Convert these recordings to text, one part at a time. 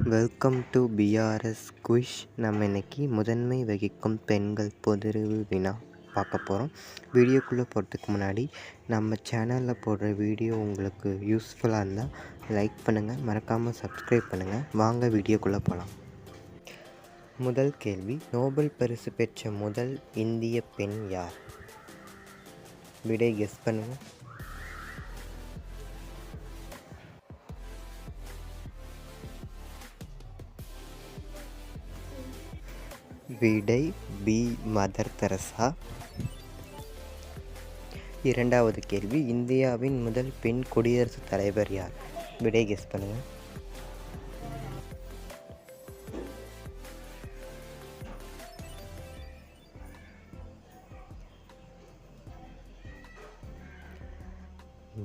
Welcome to BRS quiz. நம்ம இன்றைக்கி முதன்மை வகிக்கும் பெண்கள் பொதுறிவு வினா பார்க்க போகிறோம். வீடியோக்குள்ளே போகிறதுக்கு முன்னாடி நம்ம சேனலில் போடுற வீடியோ உங்களுக்கு யூஸ்ஃபுல்லாக இருந்தால் லைக் பண்ணுங்கள், மறக்காமல் சப்ஸ்கிரைப் பண்ணுங்கள். வாங்க வீடியோக்குள்ளே போகலாம். முதல் கேள்வி, நோபல் பரிசு பெற்ற முதல் இந்திய பெண் யார்? விடை கெஸ் பண்ணுங்கள். விடை பி. Mother Teresa. இரண்டாவது கேள்வி, இந்தியாவின் முதல் பெண் குடியரசுத் தலைவர் யார்? விடை கெஸ் பண்ணுங்கள்.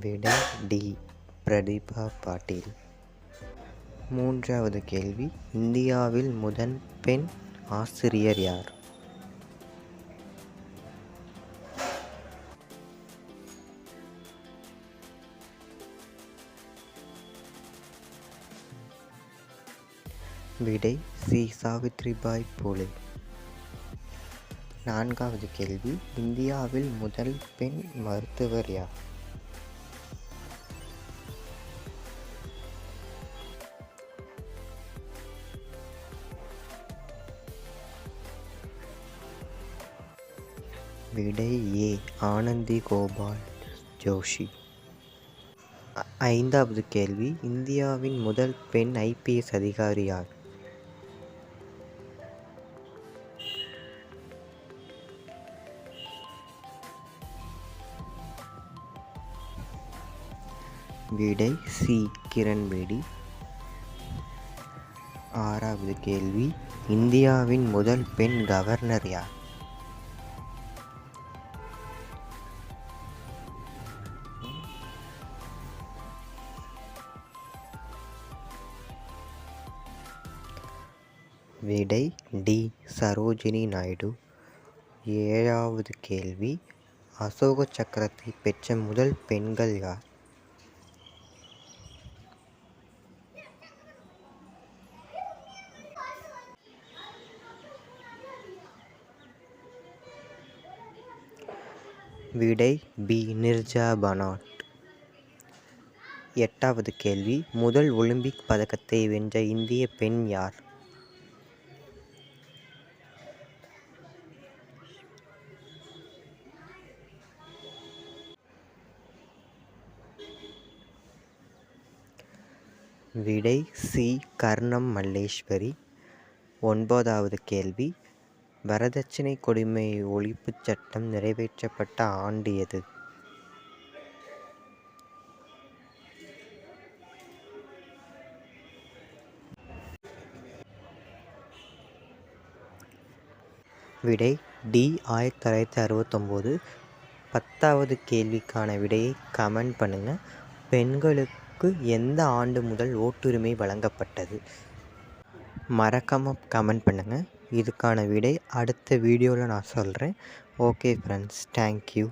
விடை டி. பிரதிபா பாட்டீல். மூன்றாவது கேள்வி, இந்தியாவில் முதல் பெண் ஆசிரியர் யார்? விடை சி. சாவித்ரிபாய் பூலே. நான்காவது கேள்வி, இந்தியாவில் முதல் பெண் மருத்துவர் யார்? விடை ஏ. ஆனந்தி கோபால் ஜோஷி. ஐந்தாவது கேள்வி, இந்தியாவின் முதல் பெண் ஐபிஎஸ் அதிகாரி யார்? விடை சி. கிரண் பேடி. ஆறாவது கேள்வி, இந்தியாவின் முதல் பெண் கவர்னர் யார்? விடை டி. சரோஜினி நாயுடு. ஏழாவது கேள்வி, அசோக சக்கரத்தை பெற்ற முதல் பெண்கள் யார்? விடை பி. நிர்ஜா பனாட். எட்டாவது கேள்வி, முதல் ஒலிம்பிக் பதக்கத்தை வென்ற இந்திய பெண் யார்? விடை சி. கர்ணம் மல்லேஸ்வரி. ஒன்பதாவது கேள்வி, வரதட்சணை கொடுமை ஒழிப்புச் சட்டம் நிறைவேற்றப்பட்ட ஆண்டு எது? விடை டி. 1969. 10வது கேள்விக்கான விடையை கமெண்ட் பண்ணுங்கள். பெண்களுக்கு எந்த ஆண்டு முதல் ஓட்டுரிமை வழங்கப்பட்டது? மறக்காமல் கமெண்ட் பண்ணுங்கள். இதுக்கான விடை அடுத்த வீடியோவில் நான் சொல்கிறேன். Okay friends, thank you.